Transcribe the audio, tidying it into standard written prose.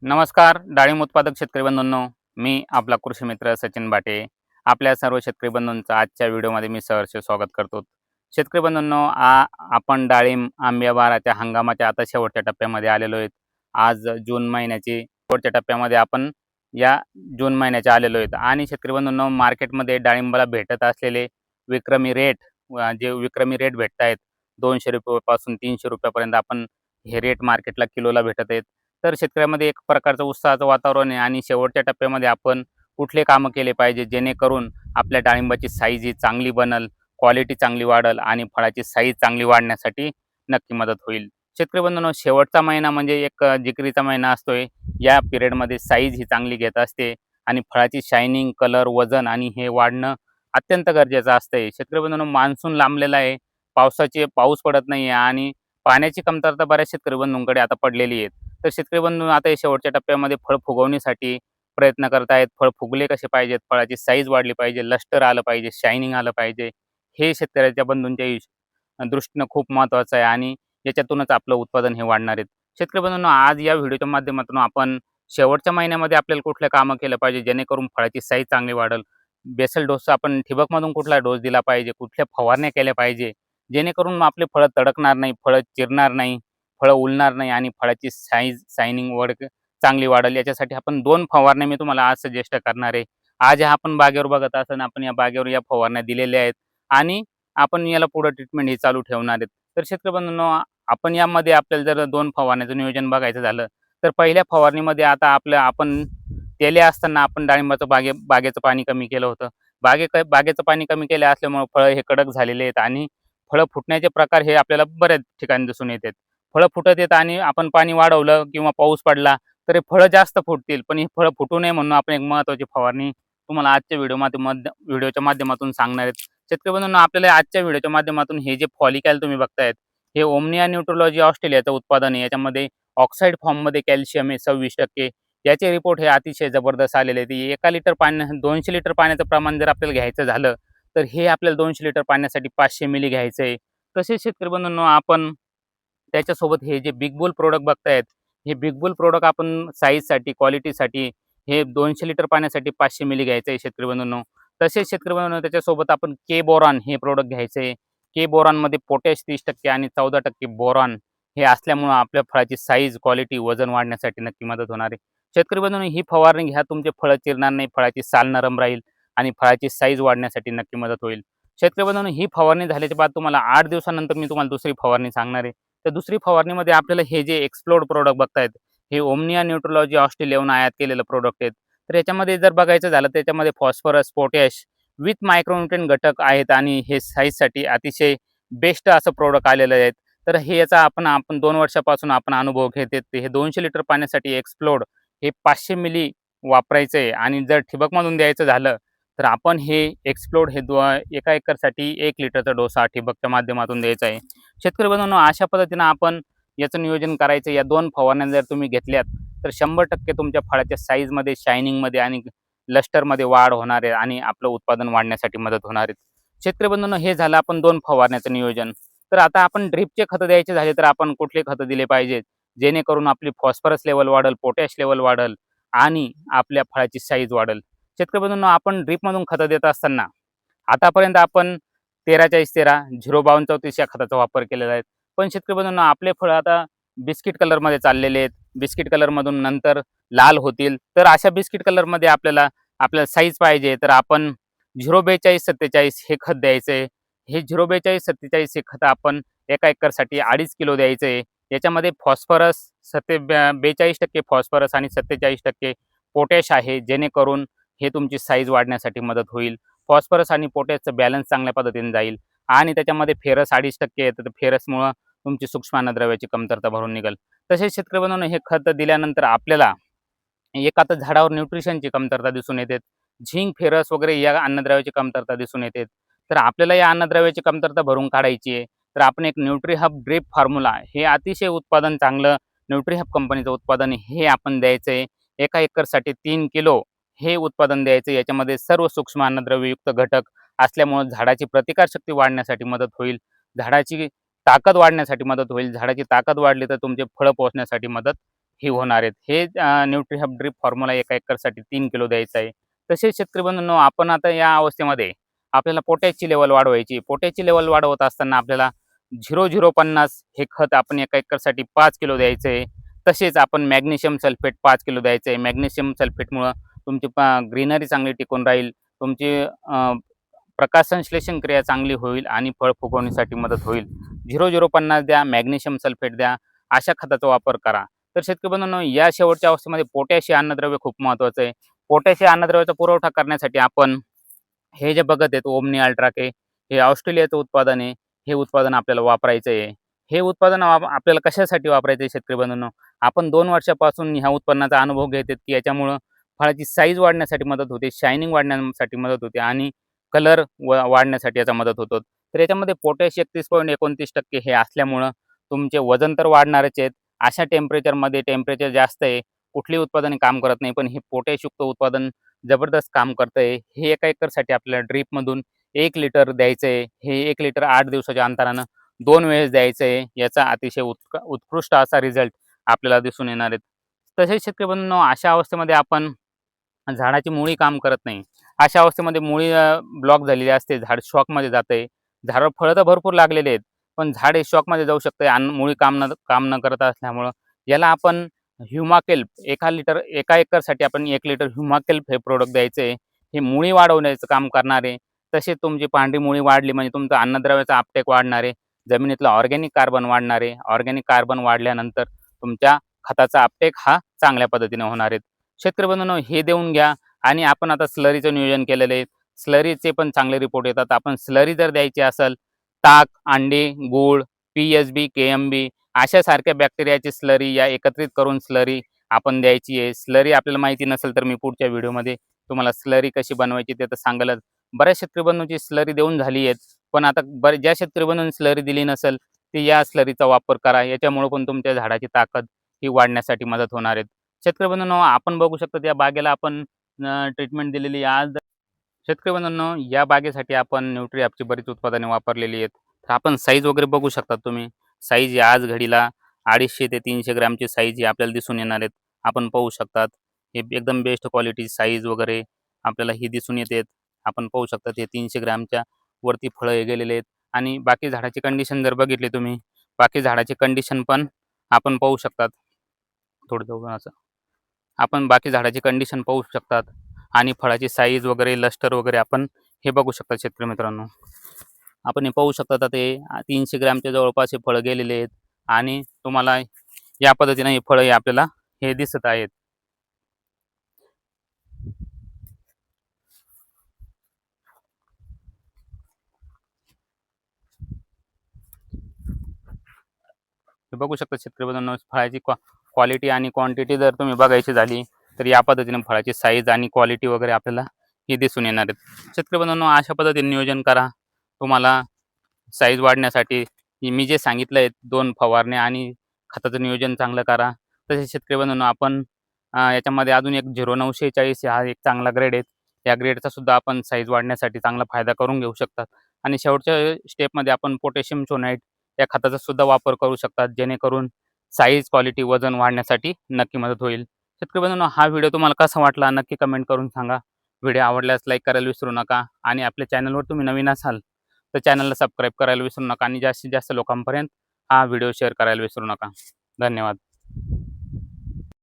नमस्कार डाळिंब उत्पादक शेतकरी बंधूंनो, मी आपला कृषी मित्र सचिन बाटे आपल्या सर्व शेतकरी बंधूंचं आजच्या व्हिडिओमध्ये मी सहर्ष स्वागत करतो। शेतकरी बंधूंनो, आपण डाळिंब आंब्या बहाराच्या हंगामाच्या आता शेवटच्या टप्प्यामध्ये आलेलो आहेत। आज जून महिन्याची शेवटच्या टप्प्यामध्ये आपण या जून महिन्याच्या आलेलो आहेत आणि शेतकरी बंधूंनो, मार्केटमध्ये डाळिंबाला भेटत असलेले विक्रमी रेट जे विक्रमी रेट भेटत आहेत 200 रुपयापासून 300 रुपयापर्यंत आपण हे रेट मार्केटला किलोला भेटत आहेत। तर शेतकऱ्यामध्ये एक प्रकारचं उत्साहाचं वातावरण आहे आणि शेवटच्या टप्प्यामध्ये आपण कुठले कामं केले पाहिजे जेणेकरून आपल्या डाळिंबाची साईज ही चांगली बनल, क्वालिटी चांगली वाढल आणि फळाची साईज चांगली वाढण्यासाठी नक्की मदत होईल। शेतकरी बंधूंनो, शेवटचा महिना म्हणजे एक जिकिरीचा महिना असतोय। या पिरियडमध्ये साईज ही चांगली घेत असते आणि फळाची शायनिंग, कलर, वजन आणि हे वाढणं अत्यंत गरजेचं असतंय। शेतकरी बंधूंनो, मान्सून लांबलेला आहे, पाऊस पडत नाही आहे आणि पाण्याची कमतरता बऱ्याच शेतकरी बंधूंकडे आता पडलेली आहे। तर शेतकरी बंधू आता शेवटच्या टप्प्यामध्ये फळ फुगवणीसाठी प्रयत्न करत आहेत। फळ फुगले कसे पाहिजेत, फळाची साईज वाढली पाहिजे, लष्टर आलं पाहिजे, शायनिंग आलं पाहिजे, हे शेतकऱ्याच्या बंधूंच्या दृष्टीनं खूप महत्त्वाचं आहे आणि याच्यातूनच आपलं उत्पादन हे वाढणार आहे। शेतकरी बंधूंनो, आज या व्हिडिओच्या माध्यमातून आपण शेवटच्या महिन्यामध्ये आपल्याला कुठले कामं केलं पाहिजे जेणेकरून फळाची साईज चांगली वाढेल, बेसल डोसचा आपण ठिबकमधून कुठला डोस दिला पाहिजे, कुठल्या फवारण्या केल्या पाहिजे जेणेकरून आपले फळं तडकणार नाही, फळं चिरणार नाही, फळं उलणार नाही आणि फळाची साईज शायनिंग चांगली वाढेल। याच्यासाठी आपण 2 फवारण्या मी तुम्हाला आज सजेस्ट करणार आहे। आज आपण बागेवर बघत असताना आपण या बागेवर या फवारण्या दिलेल्या आहेत आणि आपण याला पुढे ट्रीटमेंट ही चालू ठेवणार आहेत। तर शेतकरी बंधूंनो, आपण यामध्ये आपल्याला जर 2 फवारण्याचं नियोजन बघायचं झालं तर पहिल्या फवारणीमध्ये आता आपण तेले असताना आपण डाळिंबाचं बागेचं पाणी कमी केलं होतं। बागेचं पाणी कमी केलं असल्यामुळे फळं हे कडक झालेले आहेत आणि फळं फुटण्याचे प्रकार हे आपल्याला बऱ्याच ठिकाणी दिसून येतात। फळं फुटत आहेत आणि आपण पाणी वाढवलं किंवा पाऊस पडला तर हे फळं जास्त फुटतील, पण ही फळं फुटू नये म्हणून आपण एक महत्त्वाची फवारणी तुम्हाला आजच्या व्हिडिओच्या माध्यमातून सांगणार आहेत। शेतकरी बंधूंनो, आपल्याला आजच्या व्हिडिओच्या माध्यमातून हे जे फॉलिकॅल तुम्ही बघतायत हे ओमनिया न्यूट्रोलॉजी ऑस्ट्रेलियाचं उत्पादन आहे। याच्यामध्ये ऑक्साईड फॉर्ममध्ये कॅल्शियम आहे 26%। याचे रिपोर्ट हे अतिशय जबरदस्त आलेले आहेत। 1 लिटर पाण्या 200 लिटर पाण्याचं प्रमाण जर आपल्याला घ्यायचं झालं तर हे आपल्याला 200 लिटर पाण्यासाठी 500 मिली घ्यायचं आहे। तसेच शेतकरी बंधूंनो, आपण त्याच्यासोबत हे जे बिग बुल प्रॉडक्ट बघतायत, हे बिग बुल प्रॉडक्ट आपण साईजसाठी, क्वालिटीसाठी हे 200 लिटर पाण्यासाठी 500 मिली घ्यायचं आहे शेतकरी बंधूंनो। तसेच शेतकरी बंधूंनो, त्याच्यासोबत आपण के बोरॉन हे प्रॉडक्ट घ्यायचं आहे। के बोरॉनमध्ये पोटॅश 30% आणि 14% बोरॉन हे असल्यामुळं आपल्या फळाची साईज, क्वालिटी, वजन वाढण्यासाठी नक्की मदत होणार आहे। शेतकरी बंधूंनो, ही फवारणी घ्या, तुमचे फळं चिरणार नाही, फळाची साल नरम राहील आणि फळाची साईज वाढण्यासाठी नक्की मदत होईल। शेतकरी बंधूंनो, ही फवारणी झाल्याच्या बाद तुम्हाला 8 दिवसानंतर मी तुम्हाला दुसरी फवारणी सांगणार आहे। तर दुसरी फवारणीमध्ये आपल्याला हे जे एक्सप्लोड प्रॉडक्ट बघतायत हे ओमनिया न्यूट्रोलॉजी ऑस्ट्रेलियाहून आयात केलेलं प्रॉडक्ट आहेत। तर याच्यामध्ये जर बघायचं झालं तर त्याच्यामध्ये फॉस्फरस, पोटॅश विथ मायक्रोन्यूट्रिएंट घटक आहेत आणि हे साईजसाठी अतिशय बेस्ट असं प्रॉडक्ट आलेलं आहे। तर हे याचा आपण 2 वर्षापासून आपण अनुभव घेत हे 200 लिटर पाण्यासाठी एक्सप्लोड हे 500 मिली वापरायचं आहे आणि जर ठिबकमधून द्यायचं झालं तर आपण हे एक्सप्लोड हे एका एकरसाठी 1 लिटरचा डोस हा ठिबकच्या माध्यमातून द्यायचा आहे। शेतकरी बंधूंनो, अशा पद्धतीनं आपण याचं नियोजन करायचं। या 2 फवारण्या जर तुम्ही घेतल्यात तर 100% तुमच्या फळाच्या साईजमध्ये, शायनिंगमध्ये आणि लस्टरमध्ये वाढ होणार आहे आणि आपलं उत्पादन वाढण्यासाठी मदत होणार आहे। शेतकरी बंधूंनो, हे झालं आपण 2 फवारण्याचं नियोजन। तर आता आपण ड्रिपचे खतं द्यायचे झाले तर आपण कुठले खतं दिले पाहिजेत जेणेकरून आपली फॉस्फरस लेवल वाढेल, पोटॅश लेवल वाढेल आणि आपल्या फळाची साईज वाढेल। शेतकरी बंधूंनो, आपण ड्रिपमधून खतं देत असताना आतापर्यंत आपण 13-40-13, 0-52-34 या खताचा वापर केलेला आहे। पण शेतकरी बंधूंनो, आपले फळं आता बिस्किट कलरमध्ये चाललेले आहेत। बिस्किट कलरमधून नंतर लाल होतील। तर अशा बिस्किट कलरमध्ये आपल्याला साईज पाहिजे तर आपण 0-42-47 हे खत द्यायचं आहे। हे 0-42-47 हे खत आपण एका एकरसाठी 2.5 किलो द्यायचं आहे। याच्यामध्ये फॉस्फरस 42% फॉस्फरस आणि 47% पोटॅश आहे जेणेकरून हे तुमची साईज वाढण्यासाठी मदत होईल। फॉस्फरस आणि पोटॅशचं बॅलन्स चांगल्या पद्धतीने जाईल आणि त्याच्यामध्ये फेरस 2.5% येतं। तर फेरसमुळं तुमची सूक्ष्म अन्नद्रव्याची कमतरता भरून निघेल। तसेच शेतकरी बंधूंनो, हे खत दिल्यानंतर आपल्याला एक आता झाडावर न्यूट्रिशनची कमतरता दिसून येते, झिंक, फेरस वगैरे या अन्नद्रव्याची कमतरता दिसून येते। तर आपल्याला या अन्नद्रव्याची कमतरता भरून काढायची आहे तर आपण एक न्यूट्रीहब ड्रिप फॉर्म्युला हे अतिशय उत्पादन चांगलं न्यूट्रीहब कंपनीचं उत्पादन हे आपण द्यायचं आहे। एका एकरसाठी 3 किलो हे उत्पादन द्यायचं। याच्यामध्ये सर्व सूक्ष्म अन्नद्रव्ययुक्त घटक असल्यामुळे झाडाची प्रतिकारशक्ती वाढण्यासाठी मदत होईल, झाडाची ताकद वाढण्यासाठी मदत होईल। झाडाची ताकद वाढली तर तुमचे फळं पोहोचण्यासाठी मदत ही होणार आहेत. हे न्यूट्रिहब ड्रिप फॉर्म्युला एका एकरसाठी 3 किलो द्यायचा आहे. तसेच शेतकरी बंधूंनो, आपण आता या अवस्थेमध्ये आपल्याला पोटॅशची लेवल वाढवायची. पोटॅशची लेवल वाढवत असताना आपल्याला 0050 हे खत आपण एका एकरसाठी 5 किलो द्यायचं आहे. तसेच आपण मॅग्नेशियम सल्फेट 5 किलो द्यायचं आहे. मॅग्नेशियम सल्फेटमुळं तुमची ग्रीनरी चांगली टिकून राहील. तुमची प्रकाशसंश्लेषण क्रिया चांगली होईल आणि फळ फुगवणीसाठी मदत होईल. 0050 द्या, मॅग्नेशियम सल्फेट द्या, अशा खताचा वापर करा. तर शेतकरी बंधूंनो, या शेवटच्या अवस्थेमध्ये पोटॅश हे अन्नद्रव्य खूप महत्त्वाचं आहे. पोटॅश या अन्नद्रव्याचा पुरवठा करण्यासाठी आपण हे जे बघत आहेत ओमनी अल्ट्राके, हे ऑस्ट्रेलियाचं उत्पादन आहे. हे उत्पादन आपल्याला वापरायचं आहे. हे उत्पादन आपल्याला कशासाठी वापरायचं आहे शेतकरी बंधूंनो? आपण 2 वर्षापासून ह्या उत्पन्नाचा अनुभव घेत आहेत, की याच्यामुळं फळाची साईज वाढण्यासाठी मदत होते, शायनिंग वाढण्यासाठी मदत होते आणि कलर वाढण्यासाठी याचा मदत होतो. तर याच्यामध्ये पोटॅश 31.29% हे असल्यामुळं तुमचे वजन तर वाढणारच आहेत. अशा टेम्परेचरमध्ये टेम्परेचर जास्त आहे, कुठलीही उत्पादने काम करत नाही. पण हे पोटॅशयुक्त उत्पादन जबरदस्त काम करतंय. हे एका एकरसाठी आपल्याला ड्रीपमधून 1 लिटर द्यायचं आहे. हे 1 लिटर 8 दिवसाच्या अंतरानं 2 वेळेस द्यायचं आहे. याचा अतिशय उत्कृष्ट असा रिझल्ट आपल्याला दिसून येणार आहेत. तसेच शेतकरी बंधूंनो, अशा अवस्थेमध्ये आपण झाडाची मुळी काम करत नाही. अशा अवस्थेमध्ये मुळी ब्लॉक झालेली असते, झाड शॉकमध्ये जातंय. झाडावर फळं तर भरपूर लागलेले आहेत, पण झाड हे शॉकमध्ये जाऊ शकतंय आणि मुळी काम न करत असल्यामुळं याला आपण ह्युमाकेल्प एका एकरसाठी आपण 1 लिटर ह्युमाकेल्प हे प्रोडक्ट द्यायचं आहे. हे मुळी वाढवण्याचं काम करणार आहे. तसेच तुमची पांढरी मुळी वाढली म्हणजे तुमचं अन्नद्रव्याचा अपटेक वाढणार आहे. जमिनीतला ऑर्गॅनिक कार्बन वाढणार आहे. ऑर्गॅनिक कार्बन वाढल्यानंतर तुमच्या खताचा अपटेक हा चांगल्या पद्धतीने होणार आहे. शेतकरी बंधूंनो, हे देऊन घ्या. आणि आपण आता स्लरीचं नियोजन केलेलं आहे. स्लरीचे पण चांगले रिपोर्ट येतात. आपण स्लरी जर द्यायची असेल, ताक, अंडे, गूळ, पी-एच-बी, के-एम-बी अशा सारख्या बॅक्टेरियाची स्लरी या एकत्रित करून स्लरी आपण द्यायची आहे. स्लरी आपल्याला माहिती नसेल तर मी पुढच्या व्हिडिओमध्ये तुम्हाला स्लरी कशी बनवायची ते तर सांगेलच. बऱ्याच शेतकरी बंधूंची स्लरी देऊन झाली आहेत. पण आता ज्या शेतकरी बंधूंनी स्लरी दिली नसेल, ते या स्लरीचा वापर करा. याच्यामुळे पण तुमच्या झाडाची ताकद ही वाढण्यासाठी मदत होणार आहे. शेतकरी बंधूंनो, आपण बघू शकतो या बागेला आपण ट्रीटमेंट दिलेली आहे. आज शेतकरी बंधूंनो, या बागेसाठी आपण न्यूट्रिहबची बरीच उत्पादने वापरलेली आहेत. तर आपण साईज वगैरे बघू शकता तुम्ही. साईज आज घडीला 250 ते 300 ग्रॅमची साईज ही आपल्याला दिसून येणार आहेत. आपण पाहू शकतात. हे एकदम बेस्ट क्वालिटी साईज वगैरे आपल्याला ही दिसून येते. आपण पाहू शकता हे 300 ग्रॅमच्या वरती फळं हे गेलेले आहेत आणि बाकी झाडाची कंडिशन जर बघितली तुम्ही, बाकी झाडाची कंडिशन पण आपण पाहू शकतात. थोडं जवळ असं. आपण बाकी झाडाची कंडिशन पाहू शकतात आणि फळाची साईज वगैरे, लस्टर वगैरे आपण हे बघू शकता शेतकरी मित्रांनो. आपण हे पाहू शकता ते 300 ग्रॅमच्या जवळपास हे फळं गेलेले आहेत आणि तुम्हाला या पद्धतीने हे फळं आपल्याला हे दिसत आहेत. हे बघू शकता शेतकरी बंधूंनो, फळाची क्वालिटी आणि क्वांटिटी जर तुम्ही बघायची झाली तर या पद्धतीने फळाची साईज आणि क्वालिटी वगैरे आपल्याला ही दिसून येणार आहेत. शेतकरी बंधूंनो, अशा पद्धतीने नियोजन करा. तुम्हाला साईज वाढण्यासाठी मी जे सांगितलं आहे 2 फवारण्या आणि खताचं नियोजन चांगलं करा. तसेच शेतकरी बंधूंनो, आपण याच्यामध्ये अजून एक 0946 हा एक चांगला ग्रेड आहे. या ग्रेडचा सुद्धा आपण साईज वाढण्यासाठी चांगला फायदा करून घेऊ शकतात. आणि शेवटच्या स्टेपमध्ये आपण पोटॅशियम सोनाईट या खताचा सुद्धा वापर करू शकतात, जेणेकरून साईज, क्वालिटी, वजन वाढण्यासाठी नक्की मदत होईल. शेतकरी बंधूंनो, हा व्हिडिओ तुम्हाला कसा वाटला नक्की कमेंट करून सांगा. व्हिडिओ आवडल्यास लाईक करायला विसरू नका आणि आपल्या चॅनलवर तुम्ही नवीन असाल तर चॅनलला सबस्क्राईब करायला विसरू नका आणि जास्तीत जास्त लोकांपर्यंत हा व्हिडिओ शेअर करायला विसरू नका. धन्यवाद.